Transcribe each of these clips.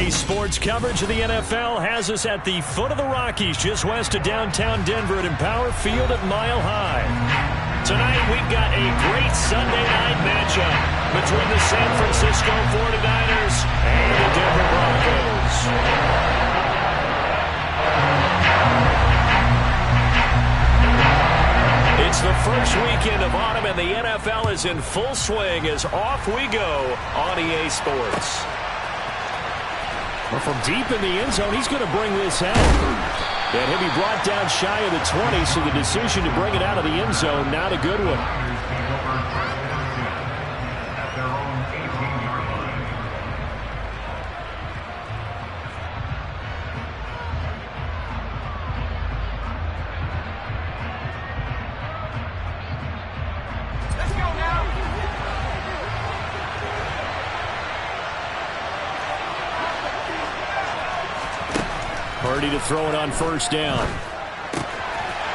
EA Sports coverage of the NFL has us at the foot of the Rockies, just west of downtown Denver at Empower Field at Mile High. Tonight, we've got a great Sunday night matchup between the San Francisco 49ers and the Denver Broncos. It's the first weekend of autumn, and the NFL is in full swing as off we go on EA Sports. Well, from deep in the end zone, he's going to bring this out. And he'll be brought down shy of the 20, so the decision to bring it out of the end zone, not a good one. Purdy to throw it on first down.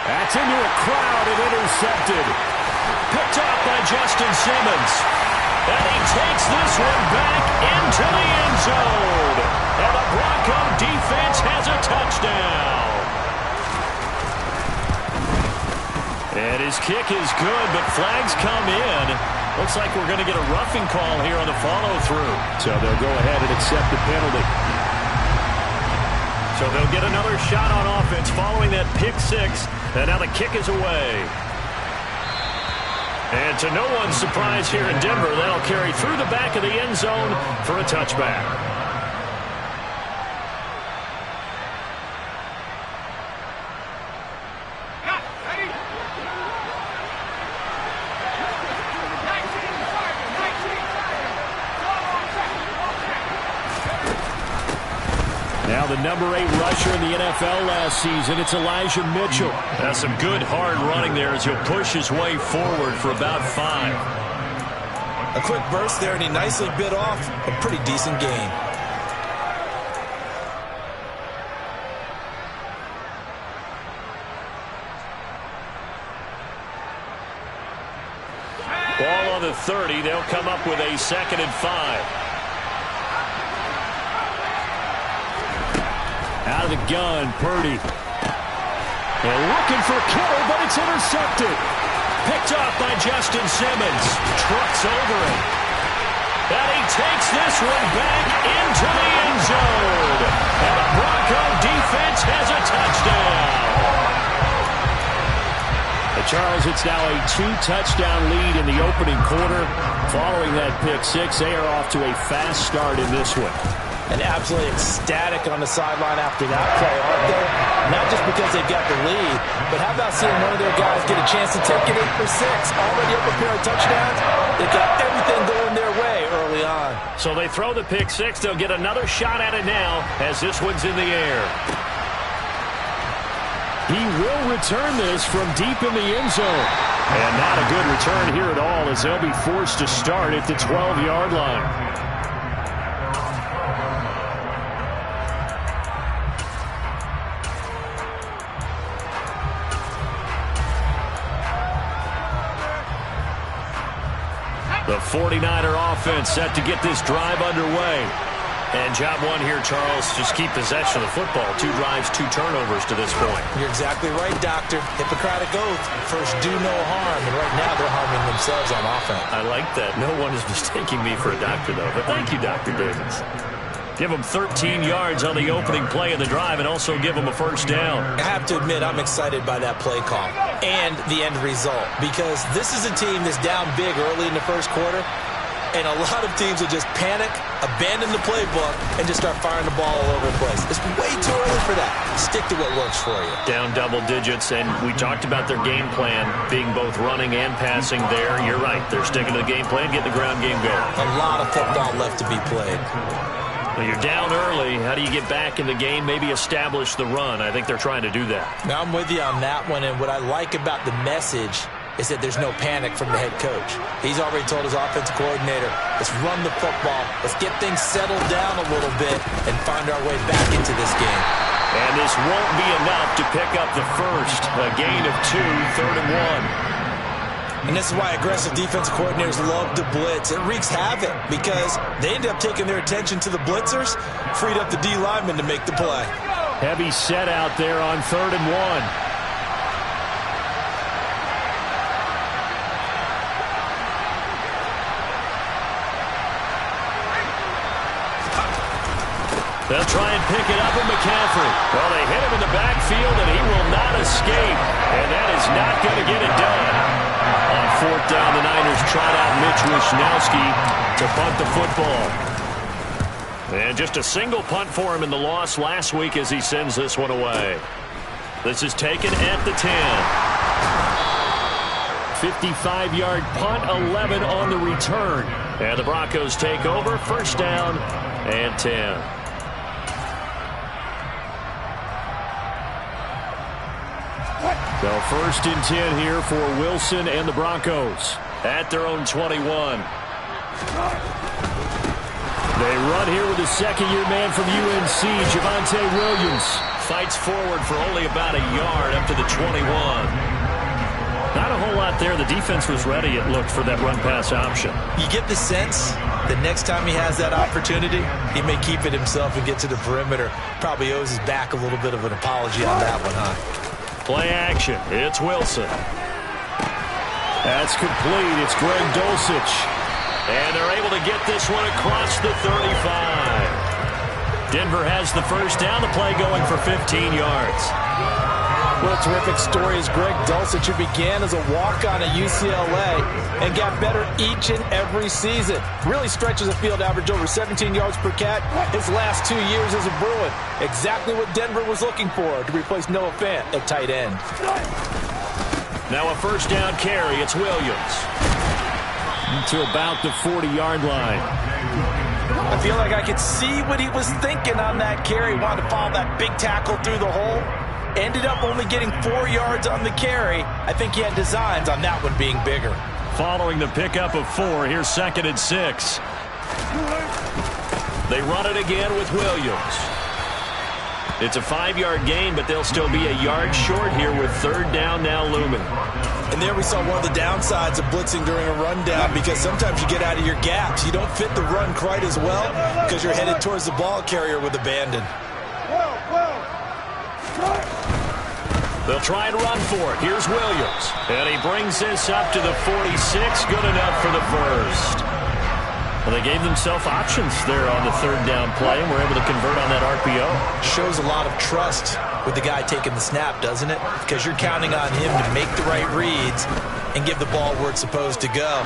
That's into a crowd and intercepted. Picked off by Justin Simmons. And he takes this one back into the end zone. And the Bronco defense has a touchdown. And his kick is good, but flags come in. Looks like we're going to get a roughing call here on the follow-through. So they'll go ahead and accept the penalty. So they'll get another shot on offense following that pick six. And now the kick is away. And to no one's surprise here in Denver, that'll carry through the back of the end zone for a touchback. Now the number 8 rusher in the NFL last season, it's Elijah Mitchell. That's some good hard running there as he'll push his way forward for about 5. A quick burst there, and he nicely bit off a pretty decent gain. Ball on the 30, they'll come up with a 2nd and 5. Out of the gun, Purdy. They're looking for Kittle, but it's intercepted. Picked off by Justin Simmons. Trucks over him. And he takes this one back into the end zone. And the Bronco defense has a touchdown. Charles, it's now a 2-touchdown lead in the opening quarter. Following that pick six, they are off to a fast start in this one. And absolutely ecstatic on the sideline after that play, aren't they? Not just because they've got the lead, but how about seeing one of their guys get a chance to take it in for 6? Already up a pair of touchdowns. They got everything going their way early on. So they throw the pick six. They'll get another shot at it now as this one's in the air. He will return this from deep in the end zone. And not a good return here at all as they'll be forced to start at the 12-yard line. The 49er offense set to get this drive underway. And job one here, Charles, just keep possession of the football. 2 drives, 2 turnovers to this point. You're exactly right, Doctor. Hippocratic oath. First, do no harm. And right now, they're harming themselves on offense. I like that. No one is mistaking me for a doctor, though. But thank you, Dr. Davis. Give them 13 yards on the opening play of the drive and also give them a first down. I have to admit, I'm excited by that play call and the end result because this is a team that's down big early in the first quarter, and a lot of teams will just panic, abandon the playbook, and just start firing the ball all over the place. It's way too early for that. Stick to what works for you. Down double digits, and we talked about their game plan being both running and passing there. You're right. They're sticking to the game plan, getting the ground game going. A lot of football left to be played. Well, you're down early. How do you get back in the game, maybe establish the run? I think they're trying to do that. Now, I'm with you on that one, and what I like about the message is that there's no panic from the head coach. He's already told his offensive coordinator, let's run the football, let's get things settled down a little bit and find our way back into this game. And this won't be enough to pick up the first. A gain of 2, 3rd and 1. And this is why aggressive defensive coordinators love to blitz. It wreaks havoc because they end up taking their attention to the blitzers, freed up the D lineman to make the play. Heavy set out there on 3rd and 1. They'll try and pick it up with McCaffrey. Well, they hit him in the backfield, and he will not escape. And that is not going to get it done. On 4th down, the Niners trot out Mitch Wishnowski to punt the football. And just a single punt for him in the loss last week as he sends this one away. This is taken at the 10. 55-yard punt, 11 on the return. And the Broncos take over, 1st down and 10. So 1st and 10 here for Wilson and the Broncos at their own 21. They run here with a second-year man from UNC, Javonte Williams. Fights forward for only about a yard up to the 21. Not a whole lot there. The defense was ready, it looked, for that run-pass option. You get the sense that next time he has that opportunity, he may keep it himself and get to the perimeter. Probably owes his back a little bit of an apology on that one, huh? Play action. It's Wilson. That's complete. It's Greg Dulcich. And they're able to get this one across the 35. Denver has the 1st down. The play going for 15 yards. What a terrific story is Greg Dulcich, who began as a walk-on at UCLA and got better each and every season. Really stretches the field average over 17 yards per catch his last 2 years as a Bruin. Exactly what Denver was looking for to replace Noah Fant at tight end. Now a 1st down carry. It's Williams. To about the 40-yard line. I feel like I could see what he was thinking on that carry. Wanted to follow that big tackle through the hole. Ended up only getting 4 yards on the carry. I think he had designs on that one being bigger. Following the pickup of 4, here's 2nd and 6. They run it again with Williams. It's a 5-yard gain, but they'll still be a yard short here with 3rd down now looming. And there we saw one of the downsides of blitzing during a rundown, because sometimes you get out of your gaps. You don't fit the run quite as well because you're headed towards the ball carrier with abandon. They'll try and run for it. Here's Williams. And he brings this up to the 46. Good enough for the 1st. Well, they gave themselves options there on the 3rd down play and were able to convert on that RPO. Shows a lot of trust with the guy taking the snap, doesn't it? Because you're counting on him to make the right reads and give the ball where it's supposed to go.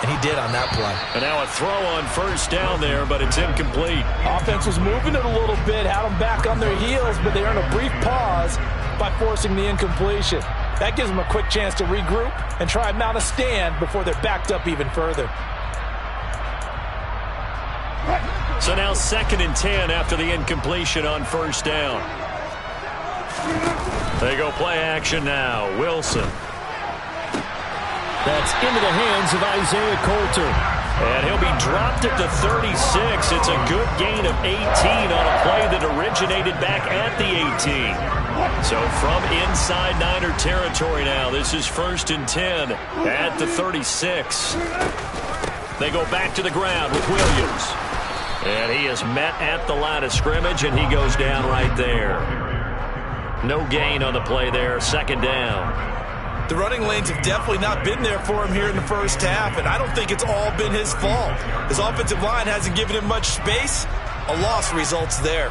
And he did on that play. And now a throw on 1st down there, but it's incomplete. Offense was moving it a little bit, had them back on their heels, but they earned a brief pause by forcing the incompletion. That gives them a quick chance to regroup and try and mount a stand before they're backed up even further. So now 2nd and 10 after the incompletion on 1st down. They go play action now. Wilson. That's into the hands of Isaiah Coulter. And he'll be dropped at the 36. It's a good gain of 18 on a play that originated back at the 18. So from inside Niner territory now, this is 1st and 10 at the 36. They go back to the ground with Williams. And he is met at the line of scrimmage, and he goes down right there. No gain on the play there, 2nd down. The running lanes have definitely not been there for him here in the 1st half, and I don't think it's all been his fault. His offensive line hasn't given him much space. A loss results there.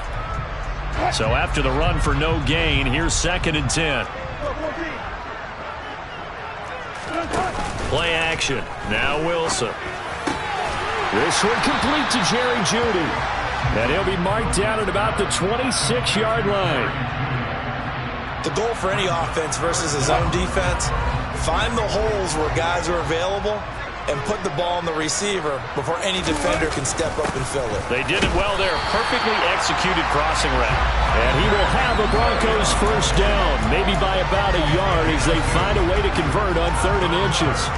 So after the run for no gain, here's 2nd and 10. Play action. Now Wilson. This one complete to Jerry Jeudy. And he'll be marked down at about the 26-yard line. The goal for any offense versus his own defense, find the holes where guys are available and put the ball on the receiver before any defender can step up and fill it. They did it well there. Perfectly executed crossing route. And he will have the Broncos 1st down, maybe by about a yard as they find a way to convert on 3rd and inches.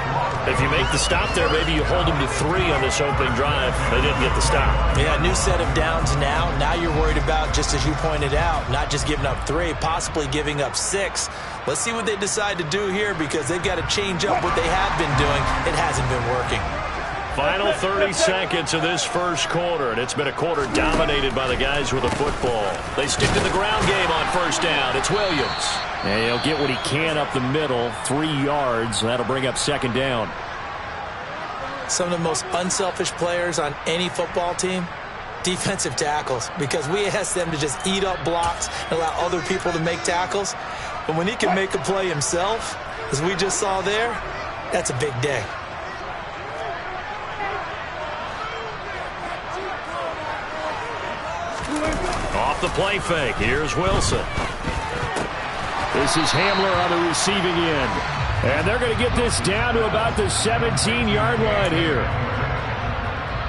If you make the stop there, maybe you hold them to 3 on this opening drive. They didn't get the stop. Yeah, new set of downs now. Now you're worried about, just as you pointed out, not just giving up 3, possibly giving up 6. Let's see what they decide to do here, because they've got to change up what they have been doing. It hasn't been working. Final 30 seconds of this first quarter, and it's been a quarter dominated by the guys with the football. They stick to the ground game on first down. It's Williams. And he'll get what he can up the middle, 3 yards. That'll bring up second down. Some of the most unselfish players on any football team, defensive tackles, because we ask them to just eat up blocks and allow other people to make tackles. But when he can make a play himself, as we just saw there, that's a big day. Off the play fake, here's Wilson. This is Hamler on the receiving end. And they're going to get this down to about the 17-yard line here.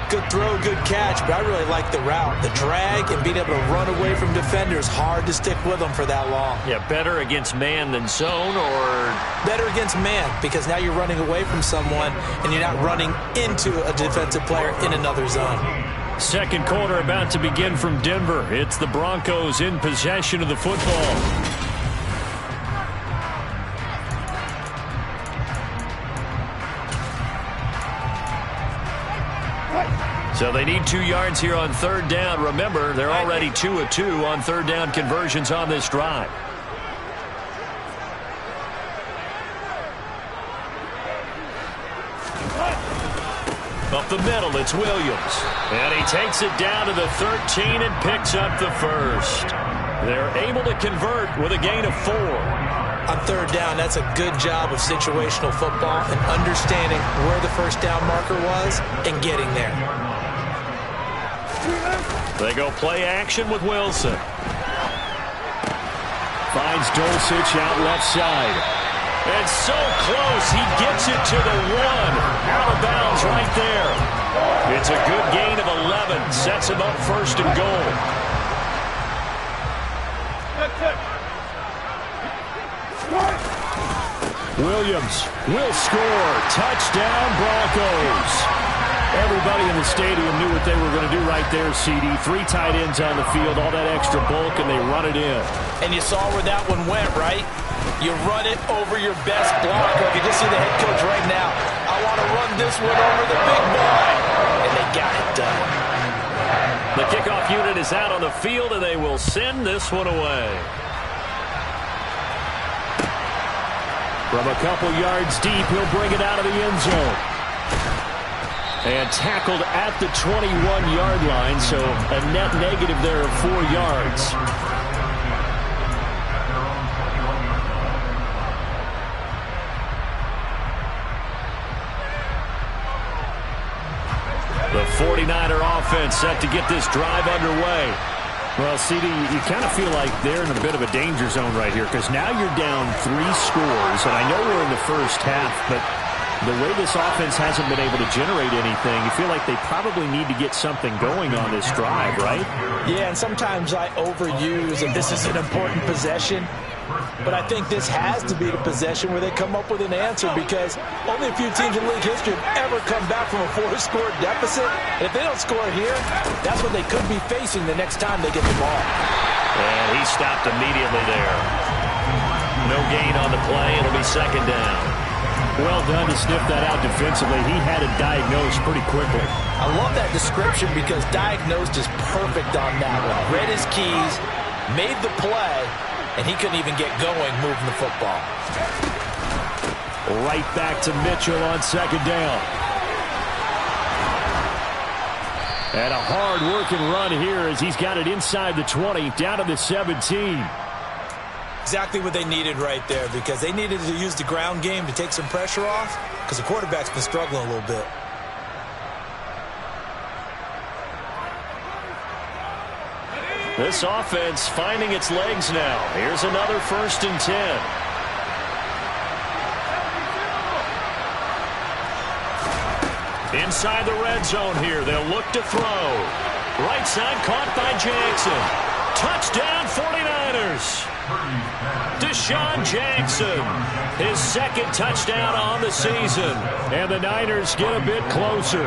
Good throw, good catch, but I really like the route. The drag and being able to run away from defenders, hard to stick with them for that long. Yeah, better against man than zone, or? Better against man, because now you're running away from someone and you're not running into a defensive player in another zone. Second quarter about to begin from Denver. It's the Broncos in possession of the football. So they need 2 yards here on third down. Remember, they're already 2 of 2 on third down conversions on this drive. Up the middle, it's Williams. And he takes it down to the 13 and picks up the first. They're able to convert with a gain of 4. On third down, that's a good job of situational football and understanding where the first down marker was and getting there. They go play action with Wilson. Finds Dulcich out left side. And so close, he gets it to the 1. Out of bounds right there. It's a good gain of 11. Sets him up first and goal. Williams will score. Touchdown, Broncos. Everybody in the stadium knew what they were going to do right there, CD. 3 tight ends on the field, all that extra bulk, and they run it in. And you saw where that one went, right? You run it over your best blocker. I can just see the head coach right now. I want to run this one over the big boy. And they got it done. The kickoff unit is out on the field, and they will send this one away. From a couple yards deep, he'll bring it out of the end zone. And tackled at the 21-yard line, so a net negative there of 4 yards. The 49er offense set to get this drive underway. Well, CD, you kind of feel like they're in a bit of a danger zone right here, because now you're down 3 scores, and I know we're in the first half, but the way this offense hasn't been able to generate anything, you feel like they probably need to get something going on this drive, right? Yeah, and sometimes I overuse that this is an important possession, but I think this has to be the possession where they come up with an answer, because only a few teams in league history have ever come back from a 4-score deficit. And if they don't score here, that's what they could be facing the next time they get the ball. And he stopped immediately there. No gain on the play. It'll be second down. Well done to sniff that out defensively. He had it diagnosed pretty quickly. I love that description, because diagnosed is perfect on that one. Read his keys, made the play, and he couldn't even get going moving the football. Right back to Mitchell on second down. And a hard-working run here as he's got it inside the 20, down to the 17. Exactly what they needed right there, because they needed to use the ground game to take some pressure off, because the quarterback's been struggling a little bit. This offense finding its legs now. Here's another 1st and 10. Inside the red zone here. They'll look to throw. Right side caught by Jackson. Touchdown 49ers. Deshaun Jackson, his second touchdown on the season. And the Niners get a bit closer.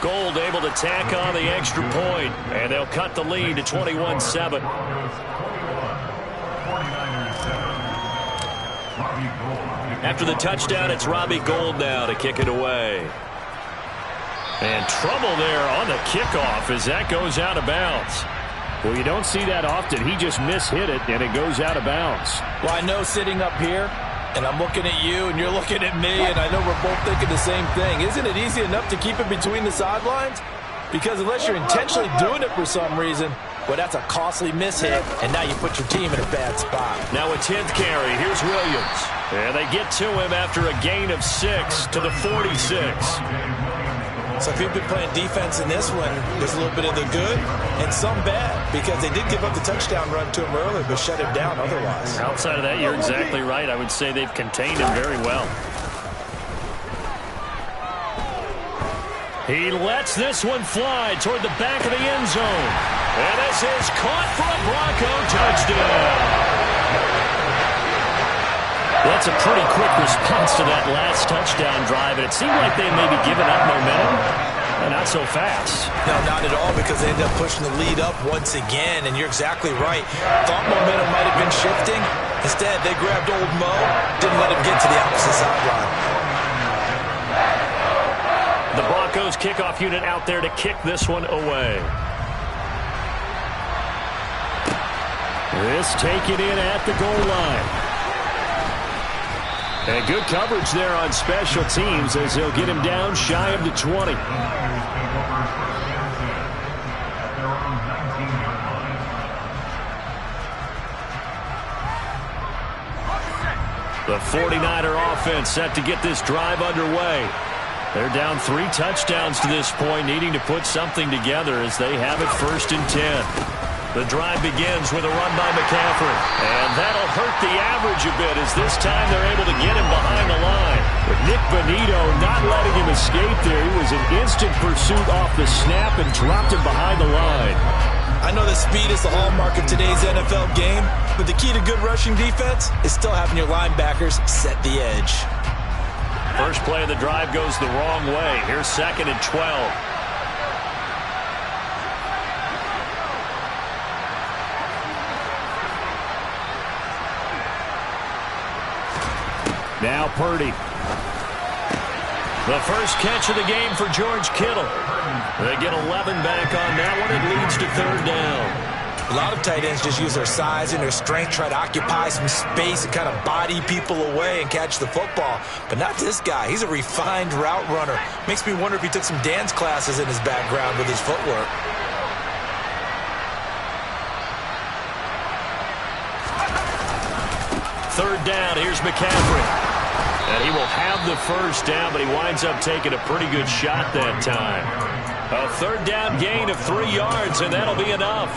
Gold able to tack on the extra point, and they'll cut the lead to 21-7. After the touchdown, it's Robbie Gould now to kick it away. And trouble there on the kickoff as that goes out of bounds. Well, you don't see that often. He just mishit it, and it goes out of bounds. Well, I know sitting up here, and I'm looking at you, and you're looking at me, and I know we're both thinking the same thing. Isn't it easy enough to keep it between the sidelines? Because unless you're intentionally doing it for some reason, well, that's a costly mishit, and now you put your team in a bad spot. Now a 10th carry. Here's Williams. And they get to him after a gain of 6 to the 46. So if you've been playing defense in this one, there's a little bit of the good and some bad, because they did give up the touchdown run to him earlier, but shut him down otherwise. Outside of that, you're exactly right. I would say they've contained him very well. He lets this one fly toward the back of the end zone. And this is caught for a Bronco touchdown. That's a pretty quick response to that last touchdown drive, and it seemed like they may be giving up momentum. Not so fast. No, not at all, because they ended up pushing the lead up once again, and you're exactly right. Thought momentum might have been shifting. Instead, they grabbed old Mo, didn't let him get to the opposite sideline. The Broncos kickoff unit out there to kick this one away. This taken in at the goal line. And good coverage there on special teams as he'll get him down shy of the 20. The 49er offense set to get this drive underway. They're down 3 touchdowns to this point, needing to put something together as they have it 1st and 10. The drive begins with a run by McCaffrey. And that'll hurt the average a bit as this time they're able to get him behind the line. With Nick Bonito not letting him escape there. He was in instant pursuit off the snap and dropped him behind the line. I know that speed is the hallmark of today's NFL game, but the key to good rushing defense is still having your linebackers set the edge. First play of the drive goes the wrong way. Here's 2nd and 12. Now Purdy. The first catch of the game for George Kittle. They get 11 back on that one. It leads to 3rd down. A lot of tight ends just use their size and their strength, try to occupy some space and kind of body people away and catch the football. But not this guy. He's a refined route runner. Makes me wonder if he took some dance classes in his background with his footwork. Third down, here's McCaffrey. And he will have the first down, but he winds up taking a pretty good shot that time. A 3rd down gain of 3 yards, and that'll be enough.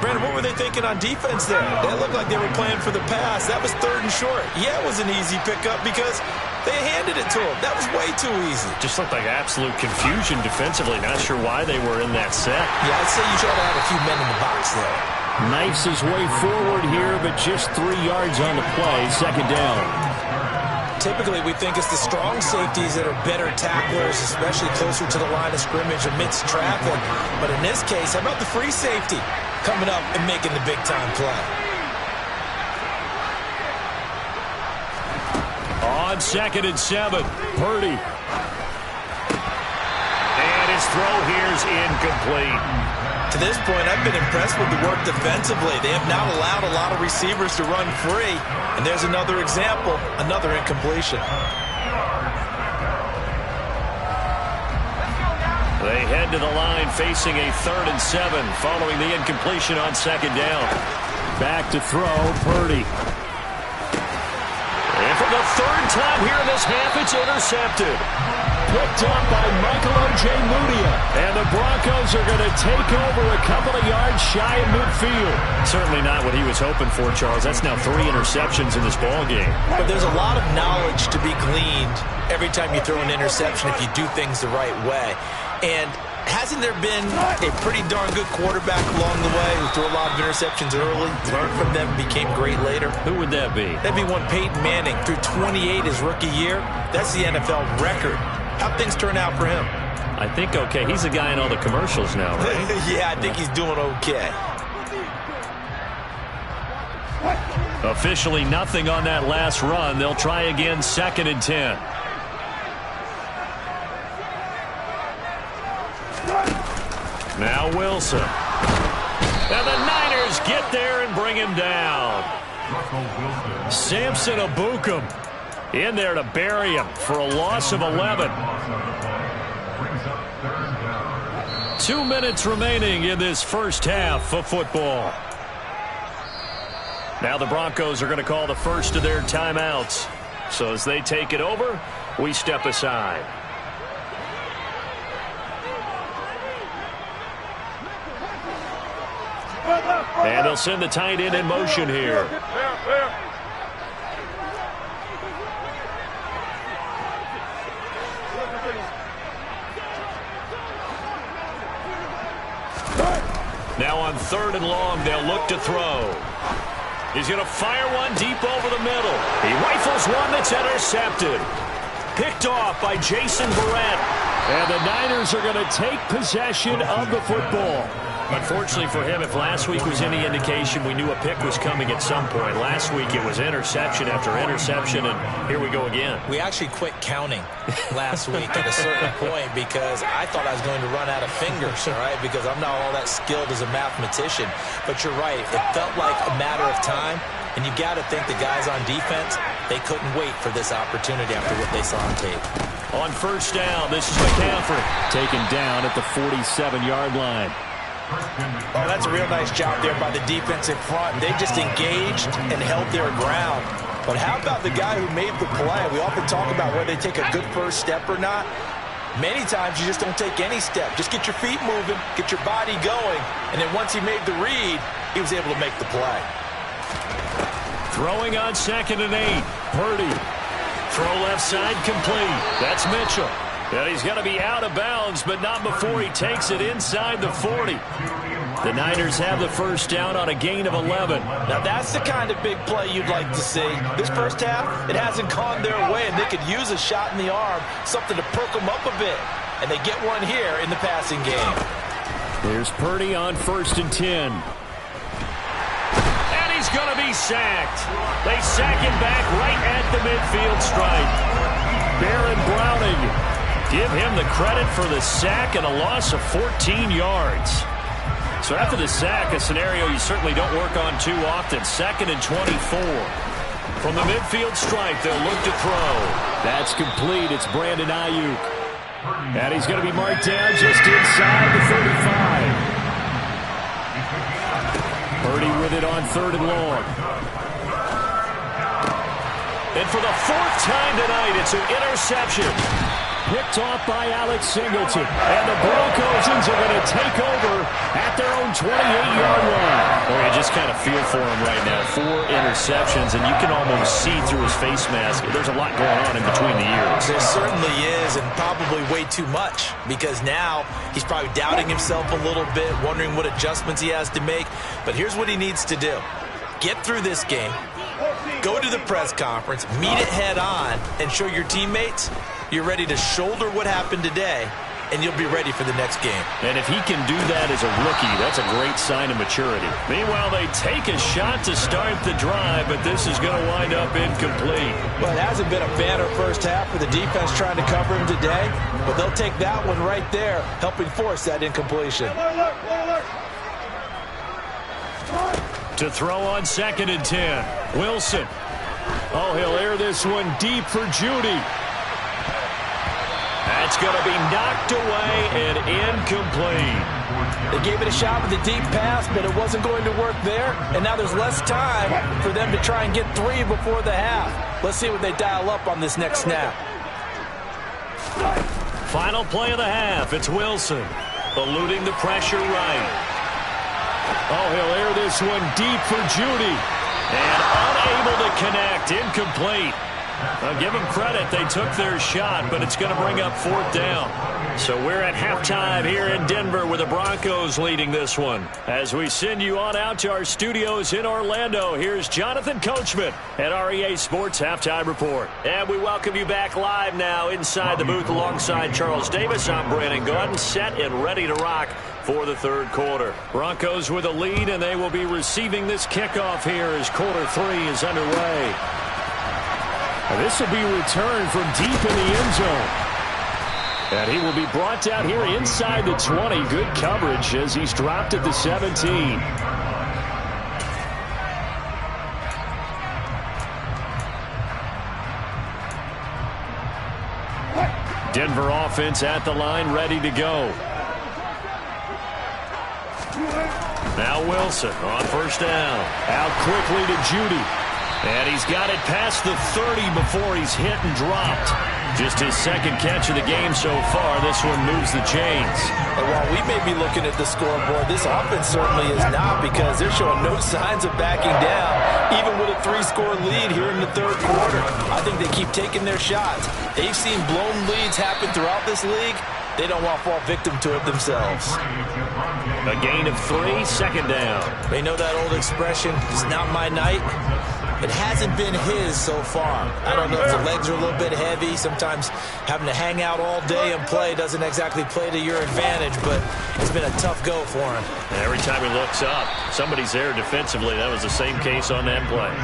Brandon, what were they thinking on defense there? They looked like they were playing for the pass. That was 3rd and short. Yeah, it was an easy pickup because they handed it to him. That was way too easy. Just looked like absolute confusion defensively. Not sure why they were in that set. Yeah, I'd say you try to have a few men in the box there. Knifes his way forward here, but just 3 yards on the play. 2nd down. Typically, we think it's the strong safeties that are better tacklers, especially closer to the line of scrimmage amidst traffic. But in this case, how about the free safety coming up and making the big-time play? On 2nd and 7, Purdy. And his throw here's incomplete. To this point, I've been impressed with the work defensively. They have not allowed a lot of receivers to run free. And there's another example, another incompletion. They head to the line facing a 3rd and 7 following the incompletion on 2nd down. Back to throw, Purdy. And for the 3rd time here in this half, it's intercepted. Picked up by Michael Ojemudia. And the Broncos are going to take over a couple of yards shy of midfield. Certainly not what he was hoping for, Charles. That's now 3 interceptions in this ballgame. But there's a lot of knowledge to be gleaned every time you throw an interception if you do things the right way. And hasn't there been a pretty darn good quarterback along the way who threw a lot of interceptions early, learned from them, became great later? Who would that be? That'd be one Peyton Manning. Threw 28 his rookie year. That's the NFL record. How'd things turn out for him? I think okay. He's a guy in all the commercials now, right? Yeah, I think he's doing okay. Officially nothing on that last run. They'll try again, 2nd and 10. Now Wilson. And the Niners get there and bring him down. Samson Abukum in there to bury him for a loss of 11. 2 minutes remaining in this first half of football. Now the Broncos are going to call the first of their timeouts. So as they take it over, we step aside. And they'll send the tight end in motion here. Now on 3rd and long, they'll look to throw. He's going to fire one deep over the middle. He rifles one that's intercepted. Picked off by Jason Barrett. And the Niners are going to take possession of the football. Unfortunately for him, if last week was any indication, we knew a pick was coming at some point. Last week it was interception after interception, and here we go again. We actually quit counting last week at a certain point because I thought I was going to run out of fingers, all right, because I'm not all that skilled as a mathematician. But you're right. It felt like a matter of time, and you got to think the guys on defense, they couldn't wait for this opportunity after what they saw on tape. On 1st down, this is McCaffrey taken down at the 47-yard line. Oh, that's a real nice job there by the defense in front. They just engaged and held their ground. But how about the guy who made the play? We often talk about whether they take a good first step or not. Many times you just don't take any step. Just get your feet moving, get your body going, and then once he made the read, he was able to make the play. Throwing on 2nd and 8. Purdy. Throw left side complete. That's Mitchell. And he's going to be out of bounds, but not before he takes it inside the 40. The Niners have the first down on a gain of 11. Now that's the kind of big play you'd like to see. This first half, it hasn't gone their way, and they could use a shot in the arm, something to perk them up a bit. And they get one here in the passing game. Here's Purdy on 1st and 10. And he's going to be sacked. They sack him back right at the midfield stripe. Baron Browning. Give him the credit for the sack and a loss of 14 yards. So after the sack, a scenario you certainly don't work on too often. 2nd and 24. From the midfield stripe, they'll look to throw. That's complete. It's Brandon Ayuk. And he's going to be marked down just inside the 35. Purdy with it on 3rd and long. And for the 4th time tonight, it's an interception. Picked off by Alex Singleton. And the Broncos are going to take over at their own 28-yard line. Boy, you just kind of feel for him right now. 4 interceptions, and you can almost see through his face mask. There's a lot going on in between the ears. There certainly is, and probably way too much, because now he's probably doubting himself a little bit, wondering what adjustments he has to make. But here's what he needs to do. Get through this game, go to the press conference, meet it head on, and show your teammates you're ready to shoulder what happened today, and you'll be ready for the next game. And if he can do that as a rookie, that's a great sign of maturity. Meanwhile, they take a shot to start the drive, but this is going to wind up incomplete. Well, it hasn't been a banner first half for the defense trying to cover him today, but they'll take that one right there, helping force that incompletion. To throw on 2nd and 10. Wilson. Oh, he'll air this one deep for Judy. That's going to be knocked away and incomplete. They gave it a shot with a deep pass, but it wasn't going to work there. And now there's less time for them to try and get 3 before the half. Let's see what they dial up on this next snap. Final play of the half. It's Wilson eluding the pressure right. Oh, he'll air this one deep for Judy. And unable to connect. Incomplete. I'll give them credit. They took their shot, but it's going to bring up 4th down. So we're at halftime here in Denver with the Broncos leading this one. As we send you on out to our studios in Orlando, here's Jonathan Coachman at REA Sports Halftime Report. And we welcome you back live now inside the booth alongside Charles Davis. I'm Brandon Gordon, set and ready to rock for the 3rd quarter. Broncos with a lead, and they will be receiving this kickoff here as quarter 3 is underway. And this will be returned from deep in the end zone. And he will be brought down here inside the 20. Good coverage as he's dropped at the 17. Denver offense at the line, ready to go. Now Wilson on 1st down. Out quickly to Judy. And he's got it past the 30 before he's hit and dropped. Just his 2nd catch of the game so far. This one moves the chains. And while we may be looking at the scoreboard, this offense certainly is not, because they're showing no signs of backing down, even with a 3-score lead here in the 3rd quarter. I think they keep taking their shots. They've seen blown leads happen throughout this league. They don't want to fall victim to it themselves. A gain of 3, 2nd down. They know that old expression, it's not my night. It hasn't been his so far. I don't know if the legs are a little bit heavy. Sometimes having to hang out all day and play doesn't exactly play to your advantage, but it's been a tough go for him. And every time he looks up, somebody's there defensively. That was the same case on that play.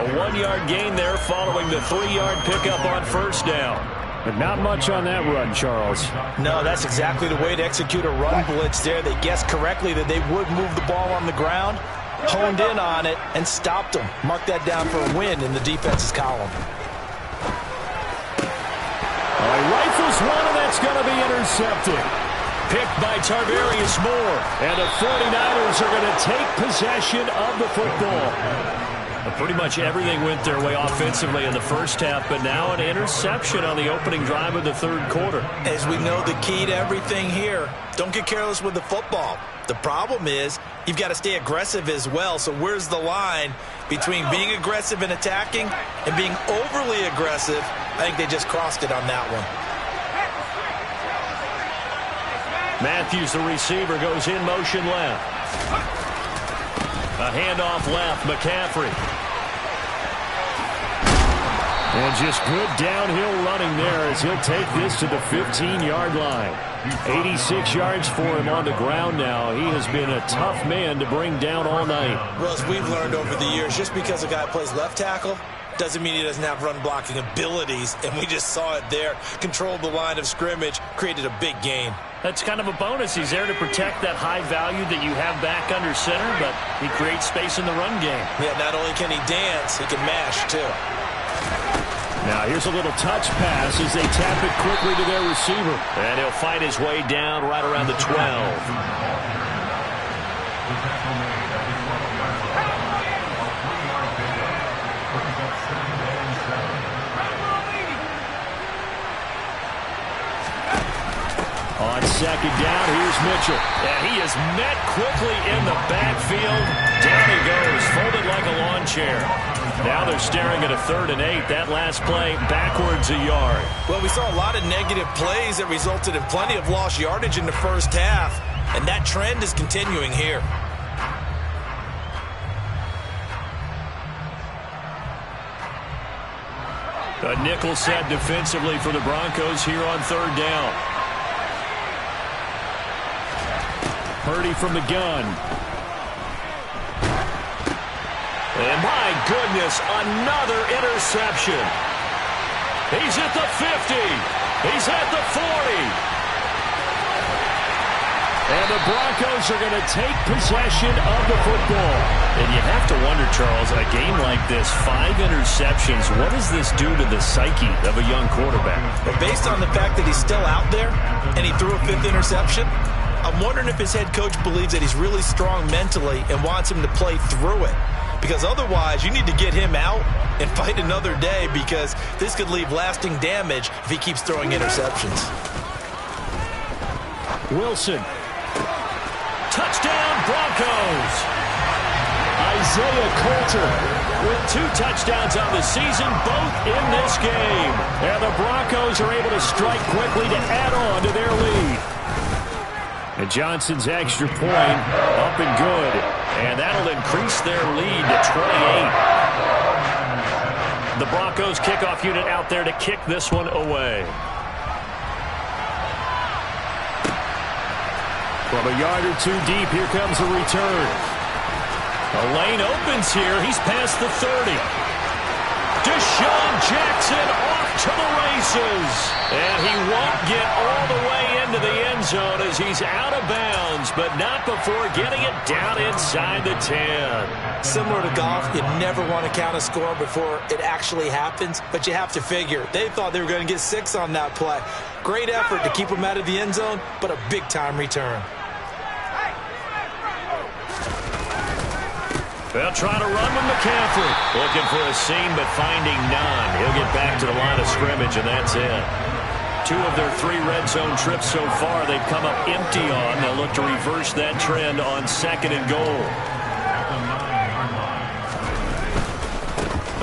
A 1-yard gain there following the 3-yard pickup on 1st down. But not much on that run, Charles. No, that's exactly the way to execute a run blitz there. They guessed correctly that they would move the ball on the ground, honed in on it, and stopped them. Mark that down for a win in the defense's column. He rifles one, and that's going to be intercepted. Picked by Tarvarius Moore. And the 49ers are going to take possession of the football. Pretty much everything went their way offensively in the 1st half, but now an interception on the opening drive of the 3rd quarter. As we know, the key to everything here, don't get careless with the football. The problem is you've got to stay aggressive as well. So where's the line between being aggressive and attacking and being overly aggressive? I think they just crossed it on that one. Matthews, the receiver, goes in motion left. A handoff left, McCaffrey. And just good downhill running there as he'll take this to the 15-yard line. 86 yards for him on the ground now. He has been a tough man to bring down all night. Well, as we've learned over the years, just because a guy plays left tackle doesn't mean he doesn't have run-blocking abilities, and we just saw it there. Controlled the line of scrimmage, created a big gain. That's kind of a bonus. He's there to protect that high value that you have back under center, but he creates space in the run game. Yeah, not only can he dance, he can mash, too. Now here's a little touch pass as they tap it quickly to their receiver. And he'll fight his way down right around the 12. On 2nd down, here's Mitchell. And he is met quickly in the backfield. Down he goes, folded like a lawn chair. Now they're staring at a 3rd and 8. That last play, backwards a yard. Well, we saw a lot of negative plays that resulted in plenty of lost yardage in the 1st half. And that trend is continuing here. A nickel set defensively for the Broncos here on 3rd down. Purdy from the gun. And my goodness, another interception. He's at the 50. He's at the 40. And the Broncos are going to take possession of the football. And you have to wonder, Charles, a game like this, 5 interceptions, what does this do to the psyche of a young quarterback? But based on the fact that he's still out there and he threw a 5th interception, I'm wondering if his head coach believes that he's really strong mentally and wants him to play through it. Because otherwise, you need to get him out and fight another day, because this could leave lasting damage if he keeps throwing interceptions. Wilson. Touchdown, Broncos. Isaiah Coulter with 2 touchdowns on the season, both in this game. And the Broncos are able to strike quickly to add on to their lead. And Johnson's extra point up and good. And that'll increase their lead to 28. The Broncos kickoff unit out there to kick this one away. From a yard or 2 deep, here comes a return. A lane opens here. He's past the 30. Deshaun Jackson off to the races. And he won't get all the way into the end zone as he's out of bounds, but not before getting it down inside the 10. Similar to golf, you never want to count a score before it actually happens, but you have to figure. They thought they were going to get 6 on that play. Great effort to keep them out of the end zone, but a big-time return. They'll try to run with McCaffrey. Looking for a seam, but finding none. He'll get back to the line of scrimmage, and that's it. 2 of their 3 red zone trips so far, they've come up empty on. They'll look to reverse that trend on 2nd and goal.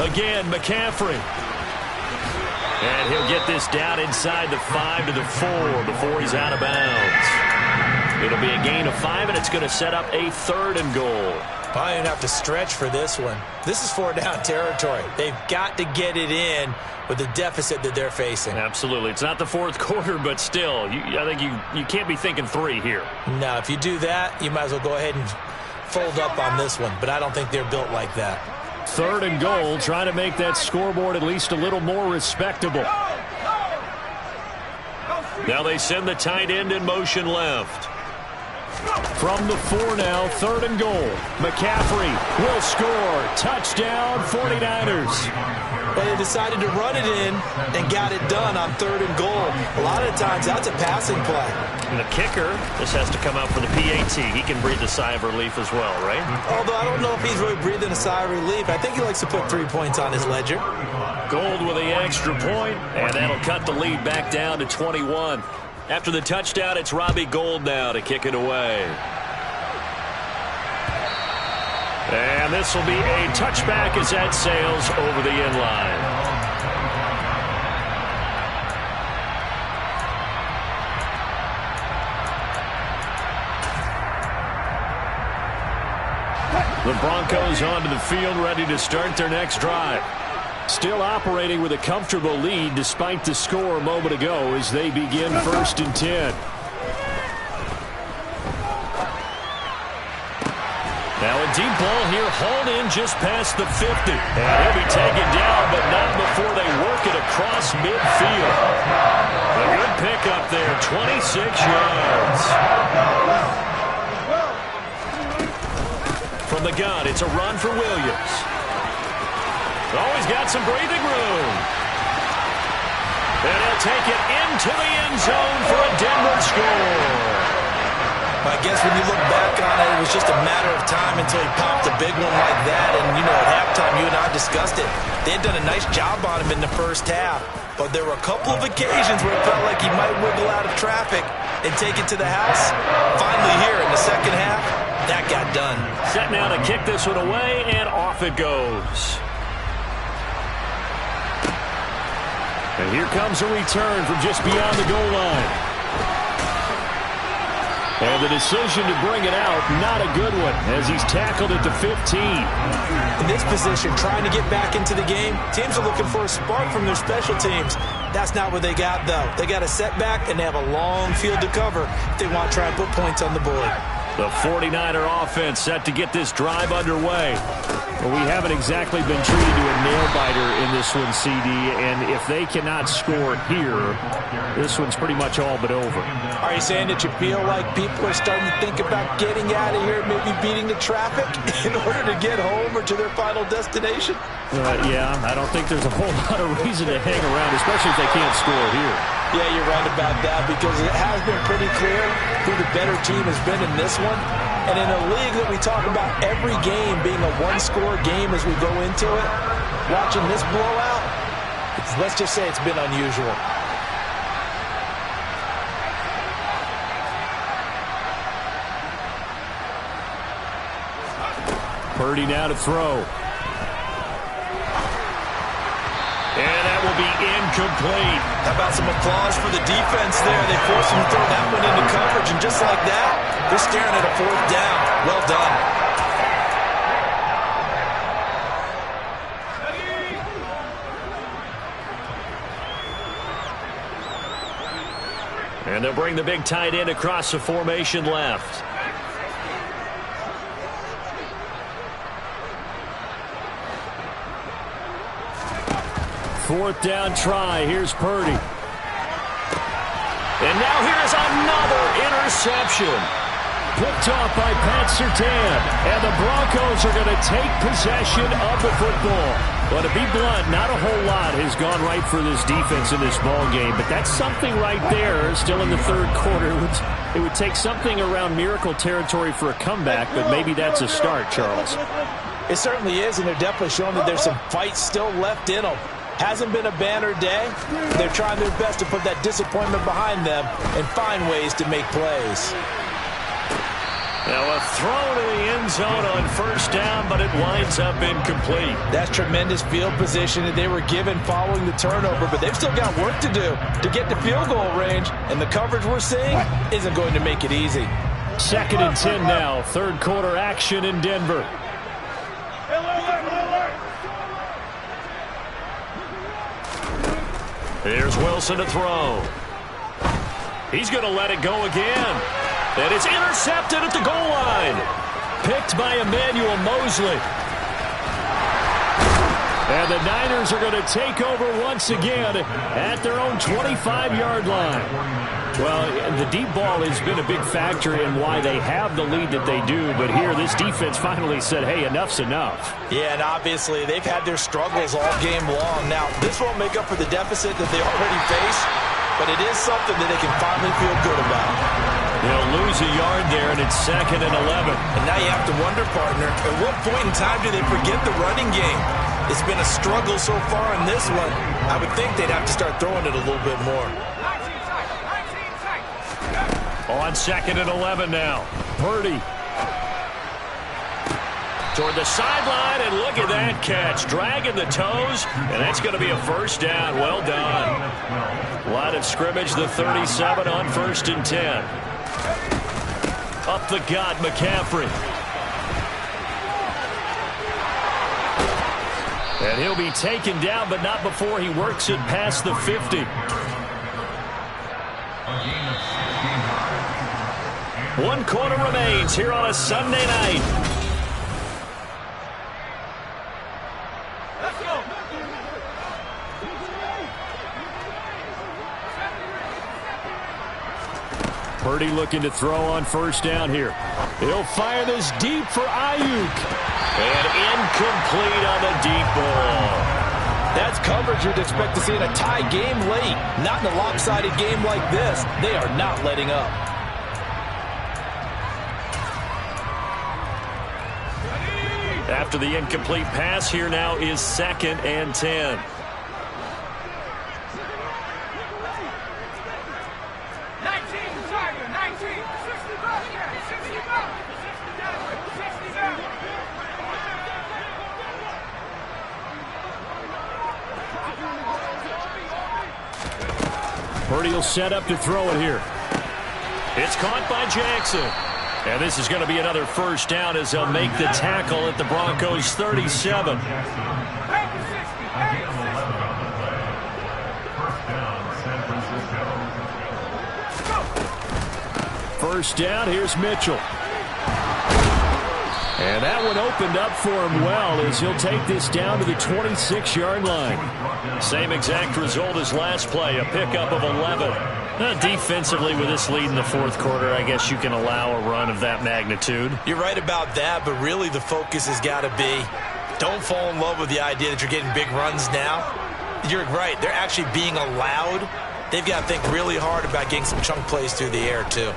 Again, McCaffrey. And he'll get this down inside the 5 to the 4 before he's out of bounds. It'll be a gain of 5, and it's going to set up a 3rd and goal. I don't have to stretch for this one. This is 4-down territory. They've got to get it in with the deficit that they're facing. Absolutely. It's not the 4th quarter, but still, I think you can't be thinking 3 here. No, if you do that, you might as well go ahead and fold up on this one, but I don't think they're built like that. 3rd and goal, trying to make that scoreboard at least a little more respectable. Now they send the tight end in motion left. From the 4 now, 3rd and goal. McCaffrey will score. Touchdown, 49ers. Well, they decided to run it in and got it done on 3rd and goal. A lot of times, that's a passing play. And the kicker, this has to come out for the PAT. He can breathe a sigh of relief as well, right? Although I don't know if he's really breathing a sigh of relief. I think he likes to put 3 points on his ledger. Gold with the extra point, and that'll cut the lead back down to 21. After the touchdown, it's Robbie Gould now to kick it away. And this will be a touchback as that sails over the end line. The Broncos onto the field, ready to start their next drive. Still operating with a comfortable lead despite the score a moment ago as they begin 1st and 10. Now a deep ball here, hauled in just past the 50. And he'll be taken down, but not before they work it across midfield. A good pickup there, 26 yards. From the gun, it's a run for Williams. Always got some breathing room. And he'll take it into the end zone for a Denver score. I guess when you look back on it, it was just a matter of time until he popped a big one like that. And, you know, at halftime, you and I discussed it. They had done a nice job on him in the first half. But there were a couple of occasions where it felt like he might wiggle out of traffic and take it to the house. Finally here in the second half, that got done. Set now to kick this one away, and off it goes. And here comes a return from just beyond the goal line. And the decision to bring it out, not a good one, as he's tackled at the 15. In this position, trying to get back into the game, teams are looking for a spark from their special teams. That's not what they got, though. They got a setback, and they have a long field to cover if they want to try and put points on the board. The 49er offense set to get this drive underway. Well, we haven't exactly been treated to a nail-biter in this one, CD, and if they cannot score here, this one's pretty much all but over. Are you saying that you feel like people are starting to think about getting out of here, maybe beating the traffic in order to get home or to their final destination? Yeah, I don't think there's a whole lot of reason to hang around, especially if they can't score here. Yeah, you're right about that, because it has been pretty clear who the better team has been in this one. And in a league that we talk about every game being a one-score game as we go into it, watching this blowout, let's just say it's been unusual. Purdy now to throw. And that will be incomplete. How about some applause for the defense there? They forced him to throw that one into coverage, and just like that, they're staring at a fourth down. Well done. And they'll bring the big tight end across the formation left. Fourth down try. Here's Purdy. And now here's another interception. Picked off by Pat Surtain. And the Broncos are going to take possession of the football. But to be blunt, not a whole lot has gone right for this defense in this ball game. But that's something right there. Still in the third quarter. It would take something around miracle territory for a comeback, but maybe that's a start, Charles. It certainly is, and they're definitely showing that there's some fight still left in them. Hasn't been a banner day. They're trying their best to put that disappointment behind them and find ways to make plays. Now a throw to the end zone on first down, but it winds up incomplete. That's tremendous field position that they were given following the turnover, but they've still got work to do to get to field goal range, and the coverage we're seeing isn't going to make it easy. 2nd and 10 now. Third quarter action in Denver. Here's Wilson to throw. He's going to let it go again. And it's intercepted at the goal line. Picked by Emmanuel Mosley. And the Niners are going to take over once again at their own 25-yard line. Well, the deep ball has been a big factor in why they have the lead that they do. But here, this defense finally said, hey, enough's enough. Yeah, and obviously they've had their struggles all game long. Now, this won't make up for the deficit that they already face, but it is something that they can finally feel good about. They'll lose a yard there, and it's 2nd and 11. And now you have to wonder, partner, at what point in time do they forget the running game? It's been a struggle so far in this one. I would think they'd have to start throwing it a little bit more. On 2nd and 11 now. Purdy. Toward the sideline, and look at that catch. Dragging the toes, and that's going to be a first down. Well done. Line of scrimmage, the 37 on 1st and 10. Up the gut, McCaffrey. And he'll be taken down, but not before he works it past the 50. One quarter remains here on a Sunday night. Let's go. Purdy looking to throw on first down here. He'll fire this deep for Ayuk. And incomplete on the deep ball. That's coverage you'd expect to see in a tie game late. Not in a lopsided game like this. They are not letting up. After the incomplete pass, here now is 2nd and 10. Purdy will set up to throw it here. It's caught by Jackson. And this is going to be another first down as they'll make the tackle at the Broncos' 37. First down, here's Mitchell. And that one opened up for him well as he'll take this down to the 26-yard line. Same exact result as last play, a pickup of 11. Defensively, with this lead in the fourth quarter, I guess you can allow a run of that magnitude. You're right about that, but really the focus has got to be don't fall in love with the idea that you're getting big runs now. You're right. They're actually being allowed. They've got to think really hard about getting some chunk plays through the air, too.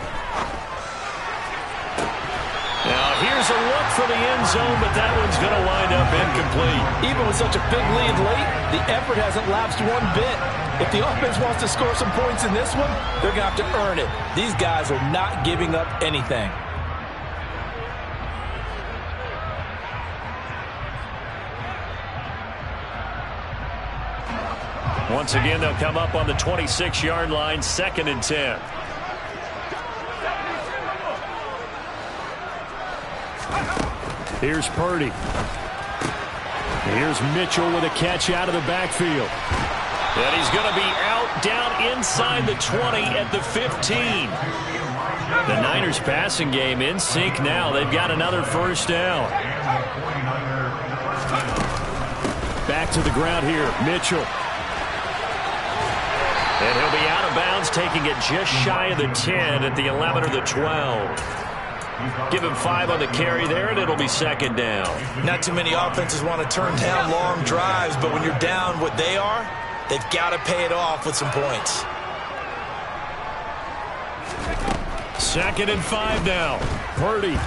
Now, here's a look for the end zone, but that one's going to wind up incomplete. Even with such a big lead late, the effort hasn't lapsed one bit. If the offense wants to score some points in this one, they're going to have to earn it. These guys are not giving up anything. Once again, they'll come up on the 26-yard line, 2nd and 10. Here's Purdy. Here's Mitchell with a catch out of the backfield. And he's going to be out down inside the 20 at the 15. The Niners passing game in sync now. They've got another first down. Back to the ground here, Mitchell. And he'll be out of bounds, taking it just shy of the 10 at the 11 or the 12. Give him 5 on the carry there, and it'll be 2nd down. Not too many offenses want to turn down long drives, but when you're down what they are, they've got to pay it off with some points. 2nd and 5 now. Purdy.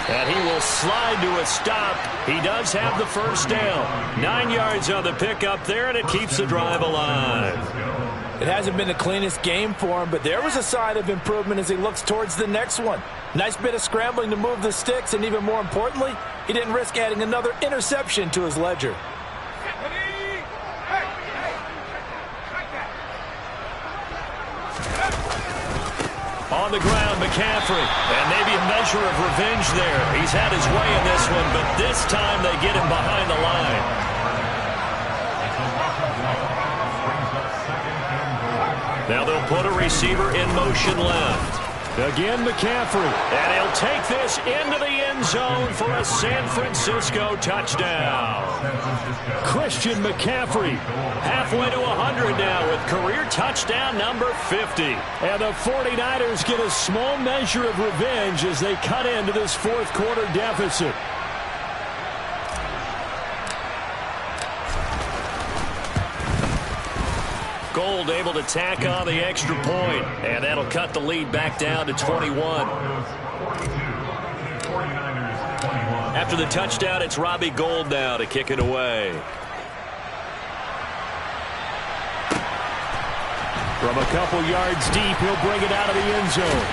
And he will slide to a stop. He does have the first down. 9 yards on the pickup there, and it keeps the drive alive. It hasn't been the cleanest game for him, but there was a sign of improvement as he looks towards the next one. Nice bit of scrambling to move the sticks, and even more importantly, he didn't risk adding another interception to his ledger. On the ground, McCaffrey. And maybe a measure of revenge there. He's had his way in this one, but this time they get him behind the line. Now they'll put a receiver in motion left. Again, McCaffrey. And he'll take this into the end zone for a San Francisco touchdown. Christian McCaffrey halfway to 100 now with career touchdown number 50. And the 49ers get a small measure of revenge as they cut into this fourth quarter deficit. Gold able to tack on the extra point, and that'll cut the lead back down to 21. After the touchdown, it's Robbie Gould now to kick it away. From a couple yards deep, he'll bring it out of the end zone.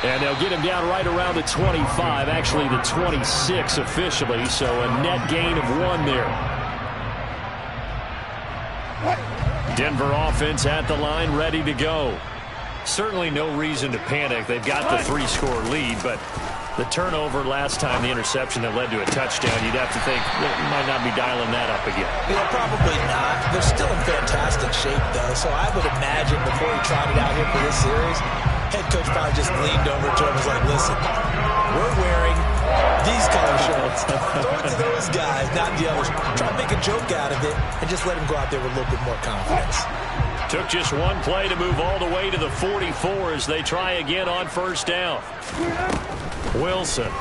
And they'll get him down right around the 25, actually the 26 officially, so a net gain of 1 there. Denver offense at the line, ready to go. Certainly no reason to panic. They've got the 3-score lead, but the turnover last time, the interception that led to a touchdown, you'd have to think they might not be dialing that up again. Yeah, probably not. They're still in fantastic shape, though, so I would imagine before he tried it out here for this series, head coach probably just leaned over to him and was like, listen, we're wearing these color shirts. Throw it to those guys, not the others. Try to make a joke out of it and just let him go out there with a little bit more confidence. Took just one play to move all the way to the 44 as they try again on first down. Wilson.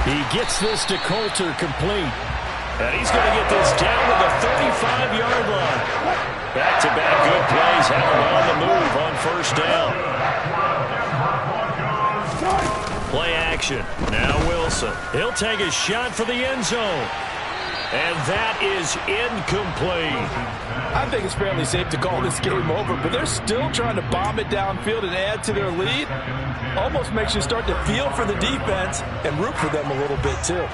He gets this to Coulter complete. And he's going to get this down to the 35-yard line. Back-to-back good plays have him on the move on first down. Play action. Now Wilson. He'll take a shot for the end zone. And that is incomplete. I think it's fairly safe to call this game over, but they're still trying to bomb it downfield and add to their lead. Almost makes you start to feel for the defense and root for them a little bit, too.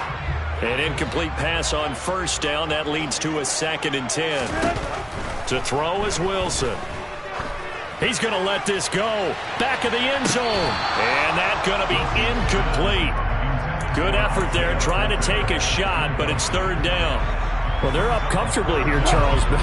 An incomplete pass on first down. That leads to a 2nd and 10. To throw is Wilson. He's going to let this go. Back of the end zone. And that's going to be incomplete. Good effort there, trying to take a shot, but it's 3rd down. Well, they're up comfortably here, Charles, but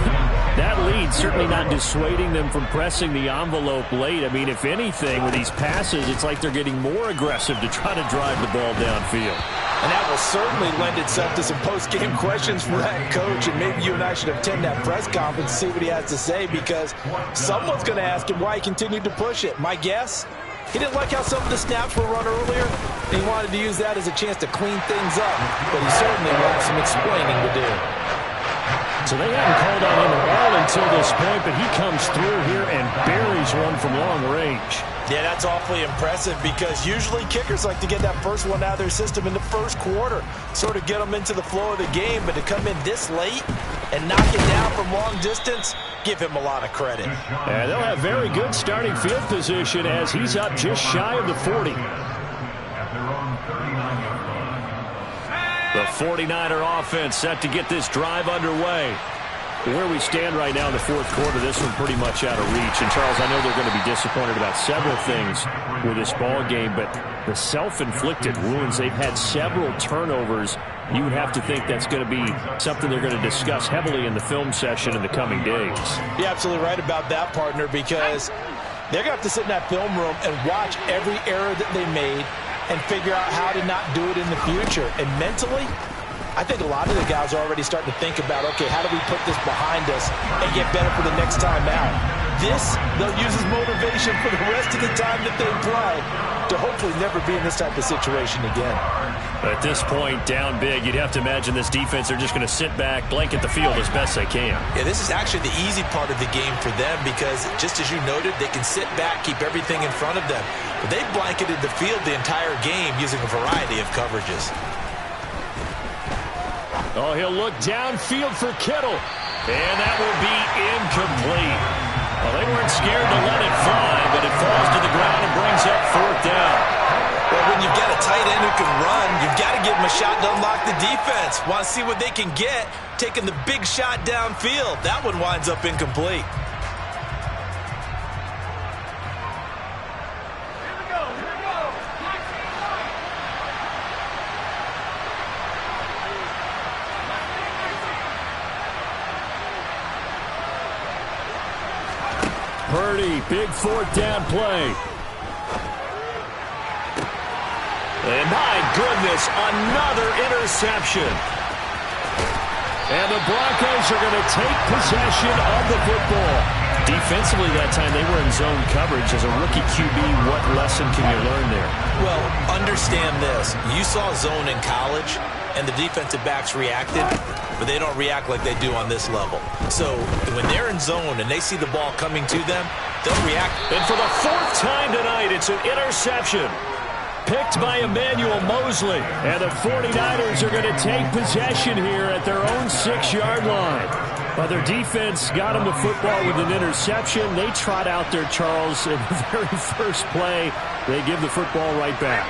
that lead certainly not dissuading them from pressing the envelope late. I mean, if anything, with these passes, it's like they're getting more aggressive to try to drive the ball downfield. And that will certainly lend itself to some post-game questions for that coach, and maybe you and I should attend that press conference and see what he has to say, because someone's going to ask him why he continued to push it. My guess? He didn't like how some of the snaps were run earlier, and he wanted to use that as a chance to clean things up, but he certainly wants some explaining to do. So they haven't called on him at all until this point, but he comes through here and buries one from long range. Yeah, that's awfully impressive because usually kickers like to get that first one out of their system in the first quarter, sort of get them into the flow of the game, but to come in this late and knock it down from long distance, give him a lot of credit. And they'll have very good starting field position as he's up just shy of the 40. The 49er offense set to get this drive underway. Where we stand right now in the fourth quarter, this one pretty much out of reach. And, Charles, I know they're going to be disappointed about several things with this ball game, but the self-inflicted wounds, they've had several turnovers. You would have to think that's going to be something they're going to discuss heavily in the film session in the coming days. You're absolutely right about that, partner, because they're going to have to sit in that film room and watch every error that they made and figure out how to not do it in the future. And mentally, I think a lot of the guys are already starting to think about, okay, how do we put this behind us and get better for the next time out? This, they'll use as motivation for the rest of the time that they play to hopefully never be in this type of situation again. At this point, down big, you'd have to imagine this defense are just going to sit back, blanket the field as best they can. Yeah, this is actually the easy part of the game for them because, just as you noted, they can sit back, keep everything in front of them. But they've blanketed the field the entire game using a variety of coverages. Oh, he'll look downfield for Kittle. And that will be incomplete. Well, they weren't scared to let it fly, but it falls to the ground and brings up fourth down. Well, when you've got a tight end who can run, you've got to give him a shot to unlock the defense. Want to see what they can get, taking the big shot downfield. That one winds up incomplete. Purdy, big fourth down play. And my goodness, another interception. And the Broncos are going to take possession of the football. Defensively that time, they were in zone coverage. As a rookie QB, what lesson can you learn there? Well, understand this. You saw zone in college, and the defensive backs reacted, but they don't react like they do on this level. So when they're in zone and they see the ball coming to them, they'll react. And for the fourth time tonight, it's an interception. Picked by Emmanuel Mosley. And the 49ers are going to take possession here at their own 6-yard line. Well, their defense got them the football with an interception. They trot out there, Charles, in the very first play. They give the football right back.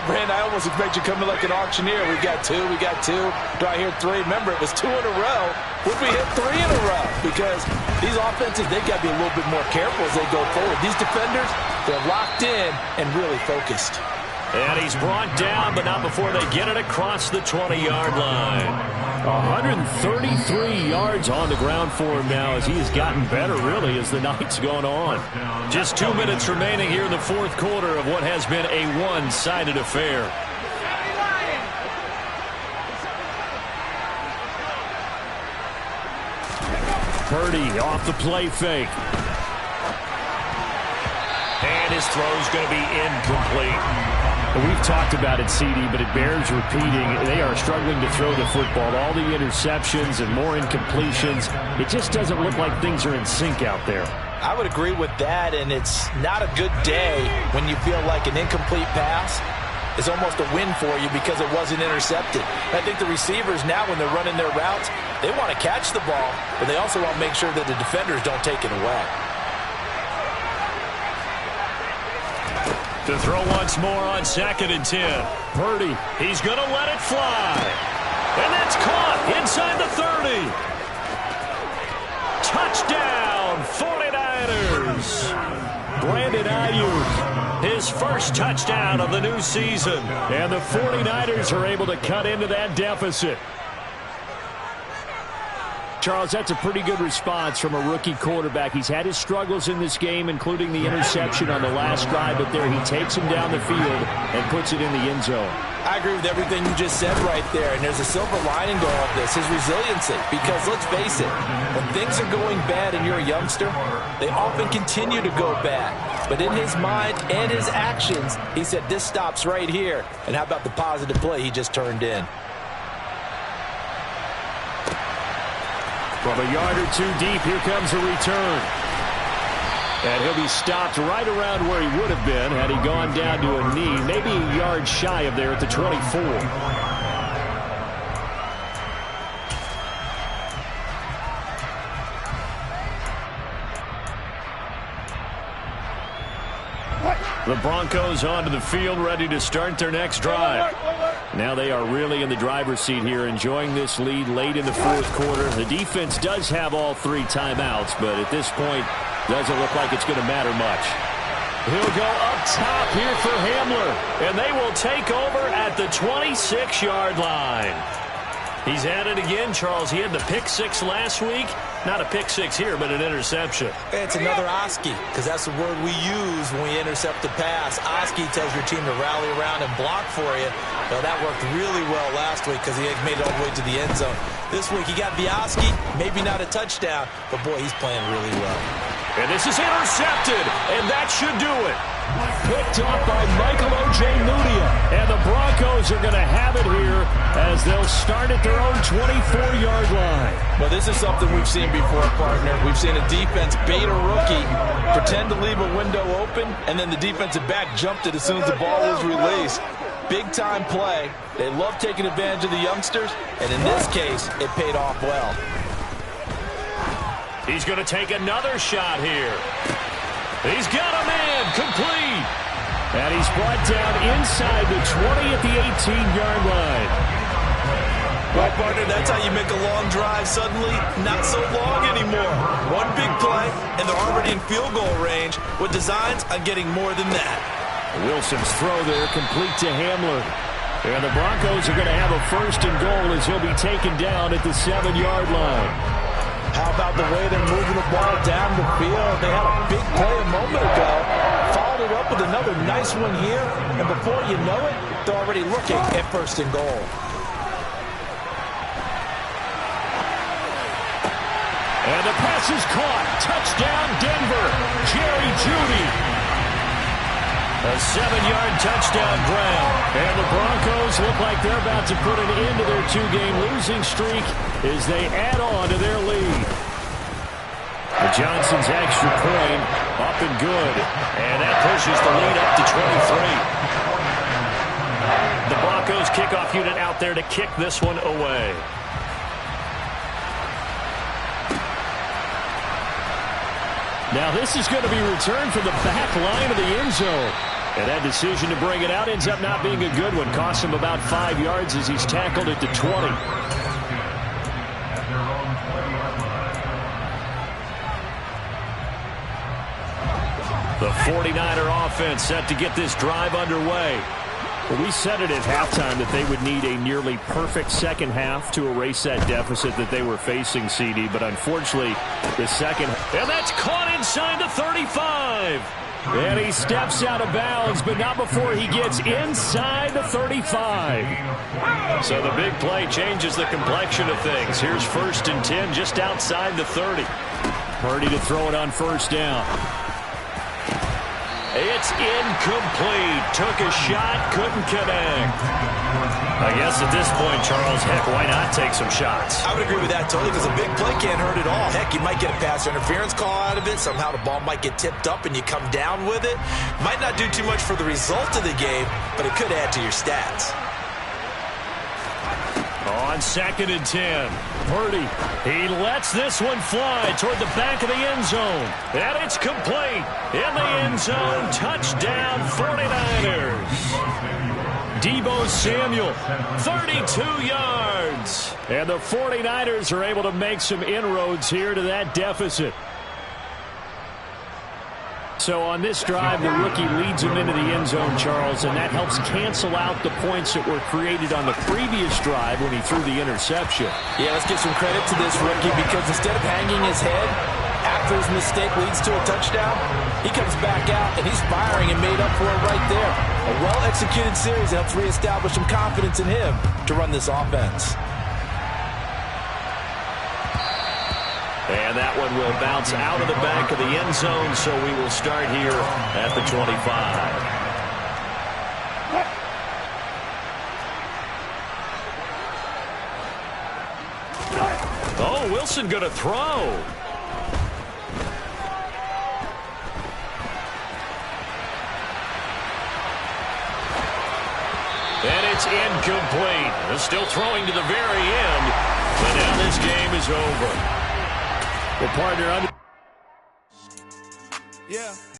Brand, I almost expect you coming like an auctioneer. We got two. Do I hear three? Remember, it was 2 in a row. Would we hit 3 in a row? Because these offenses, they got to be a little bit more careful as they go forward. These defenders, they're locked in and really focused. And he's brought down, but not before they get it across the 20-yard line. 133 yards on the ground for him now as he has gotten better, really, as the night's gone on. Just 2 minutes remaining here in the fourth quarter of what has been a one-sided affair. Purdy off the play fake. And his throw's going to be incomplete. We've talked about it, CD, but it bears repeating. They are struggling to throw the football. All the interceptions and more incompletions. It just doesn't look like things are in sync out there. I would agree with that, and it's not a good day when you feel like an incomplete pass is almost a win for you because it wasn't intercepted. I think the receivers now, when they're running their routes, they want to catch the ball, but they also want to make sure that the defenders don't take it away. To throw once more on 2nd and 10. Purdy, he's going to let it fly. And that's caught inside the 30. Touchdown, 49ers. Brandon Ayuk, his first touchdown of the new season. And the 49ers are able to cut into that deficit. Charles, that's a pretty good response from a rookie quarterback. He's had his struggles in this game, including the interception on the last drive, but there he takes him down the field and puts it in the end zone. I agree with everything you just said right there, and there's a silver lining to all of this, his resiliency. Because let's face it, when things are going bad and you're a youngster, they often continue to go bad. But in his mind and his actions, he said, this stops right here. And how about the positive play he just turned in? From a yard or two deep, here comes a return. And he'll be stopped right around where he would have been had he gone down to a knee, maybe a yard shy of there at the 24. The Broncos onto the field, ready to start their next drive. Now they are really in the driver's seat here, enjoying this lead late in the fourth quarter. The defense does have all 3 timeouts, but at this point, doesn't look like it's going to matter much. He'll go up top here for Hamler, and they will take over at the 26-yard line. He's at it again, Charles. He had the pick 6 last week. Not a pick 6 here, but an interception. It's another Oski, because that's the word we use when we intercept the pass. Oski tells your team to rally around and block for you. Well, that worked really well last week because he made it all the way to the end zone. This week he got Oski, maybe not a touchdown, but boy, he's playing really well. And this is intercepted, and that should do it. Picked up by Michael Ojemudia. And the Broncos are going to have it here as they'll start at their own 24-yard line. Well, this is something we've seen before, partner. We've seen a defense bait a rookie, pretend to leave a window open, and then the defensive back jumped it as soon as the ball was released. Big-time play. They love taking advantage of the youngsters, and in this case, it paid off well. He's going to take another shot here. He's got a man, complete. And he's brought down inside the 20 at the 18-yard line. Well, partner, that's how you make a long drive suddenly not so long anymore. One big play, and they're already in field goal range with designs on getting more than that. Wilson's throw there, complete to Hamler. And the Broncos are going to have a 1st and goal as he'll be taken down at the 7-yard line. How about the way they're moving the ball down the field? They had a big play a moment ago, followed it up with another nice one here, and before you know it, they're already looking at 1st and goal. And the pass is caught. Touchdown, Denver. Jerry Jeudy. A 7-yard touchdown grab. And the Broncos look like they're about to put an end to their 2-game losing streak as they add on to their lead. The Johnson's extra point up and good. And that pushes the lead up to 23. The Broncos kickoff unit out there to kick this one away. Now this is going to be returned from the back line of the end zone. And that decision to bring it out ends up not being a good one. Costs him about 5 yards as he's tackled at the 20. The 49er offense set to get this drive underway. Well, we said it at halftime that they would need a nearly perfect second half to erase that deficit that they were facing, CD. But unfortunately, the second... And that's caught inside the 35. And he steps out of bounds, but not before he gets inside the 35. So the big play changes the complexion of things. Here's 1st and 10 just outside the 30. Purdy to throw it on 1st down. It's incomplete. Took a shot, couldn't connect. I guess at this point, Charles, heck, why not take some shots? I would agree with that totally because a big play can't hurt at all. Heck, you might get a pass interference call out of it. Somehow the ball might get tipped up and you come down with it. Might not do too much for the result of the game, but it could add to your stats. On 2nd and 10, Purdy, he lets this one fly toward the back of the end zone. And it's complete. In the end zone, touchdown 49ers. Deebo Samuel, 32 yards. And the 49ers are able to make some inroads here to that deficit. So on this drive, the rookie leads him into the end zone, Charles, and that helps cancel out the points that were created on the previous drive when he threw the interception. Yeah, let's give some credit to this rookie because instead of hanging his head after his mistake leads to a touchdown, he comes back out and he's firing and made up for it right there. A well-executed series helps reestablish some confidence in him to run this offense. And that one will bounce out of the back of the end zone, so we will start here at the 25. Oh, Wilson going to throw. And it's incomplete. They're still throwing to the very end, but now this game is over. Well, partner,